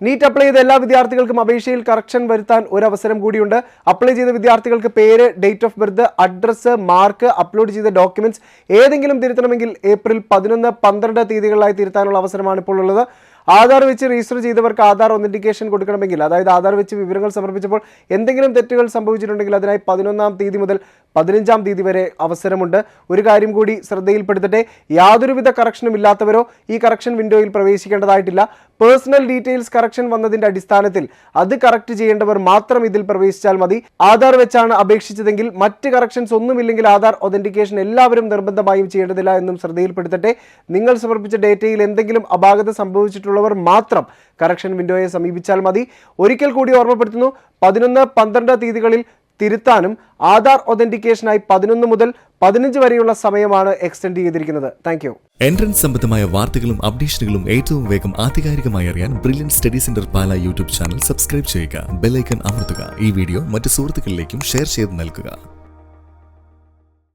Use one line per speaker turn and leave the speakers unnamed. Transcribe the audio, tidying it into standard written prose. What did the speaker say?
NEET apply ചെയ്ത എല്ലാ വിദ്യാർത്ഥികൾക്കും അപേക്ഷയിൽ കറക്ഷൻ വരുത്താൻ ഒരു അവസരം കൂടിയുണ്ട്. അപ്ലൈ ചെയ്ത വിദ്യാർത്ഥികൾക്ക് പേര്, date of birth, address, mark, upload ചെയ്ത ഡോക്യുമെന്റ്സ് ഏതെങ്കിലും തിരുത്തണമെങ്കിൽ ഏപ്രിൽ 11, 12 തീയതികളിലായി തിരുത്താനുള്ള അവസരമാണ് ഇപ്പോൾ ഉള്ളത്. ആധാർ വെച്ച് രജിസ്റ്റർ ചെയ്തവർക്ക് ആധാർ ഒതന്റിക്കേഷൻ കൊടുക്കണമെങ്കിൽ, അതായത് ആധാർ വെച്ച് വിവരങ്ങൾ സമർപ്പിച്ചപ്പോൾ എന്തെങ്കിലും തെറ്റുകൾ സംഭവിച്ചിട്ടുണ്ടെങ്കിൽ അതിനായി 11-ാം തീയതി മുതൽ 15-ാം തീയതി വരെ അവസരമുണ്ട്. ഒരു കാര്യം കൂടി ശ്രദ്ധയിൽപ്പെടുത്തട്ടെ, യാതൊരുവിധ കറക്ഷനും ഇല്ലാത്തവരോ ഈ കറക്ഷൻ വിൻഡോയിൽ പ്രവേശിക്കേണ്ടതായിട്ടില്ല. പേഴ്സണൽ ഡീറ്റെയിൽസ് കറക്ഷൻ വന്നതിന്റെ അടിസ്ഥാനത്തിൽ അത് കറക്റ്റ് ചെയ്യേണ്ടവർ മാത്രം ഇതിൽ പ്രവേശിച്ചാൽ മതി. ആധാർ വെച്ചാണ് അപേക്ഷിച്ചതെങ്കിൽ മറ്റ് കറക്ഷൻസ് ഒന്നുമില്ലെങ്കിൽ ആധാർ ഒതന്റിക്കേഷൻ എല്ലാവരും നിർബന്ധമായും ചെയ്യേണ്ടതില്ല എന്നും ശ്രദ്ധയിൽപ്പെടുത്തട്ടെ. നിങ്ങൾ സമർപ്പിച്ച ഡേറ്റയിൽ എന്തെങ്കിലും അപാകത സംഭവിച്ചിട്ടുള്ളവർ മാത്രം കറക്ഷൻ വിൻഡോയെ സമീപിച്ചാൽ മതി. ഒരിക്കൽ കൂടി ഓർമ്മപ്പെടുത്തുന്നു, 11, 12 തീയതികളിൽ തിരുത്താനും ആധാർ ഒതന്റിക്കേഷനായി 11 മുതൽ 15 വരെയുള്ള സമയമാണ് എക്സ്റ്റെൻഡ് ചെയ്തിരിക്കുന്നത്. Thank you.
എൻട്രൻസ് സംബന്ധമായ വാർത്തകളും അപ്ഡേഷനുകളും ഏറ്റവും വേഗം ആധികാരികമായി അറിയാൻ ബ്രില്യൻറ്റ് സ്റ്റഡി സെന്റർ പാല യൂട്യൂബ് ചാനൽ സബ്സ്ക്രൈബ് ചെയ്യുക. ബെൽ ഐക്കൺ അമർത്തുക. ഈ വീഡിയോ മറ്റ് സുഹൃത്തുക്കളിലേക്കും ഷെയർ ചെയ്ത് നൽകുക.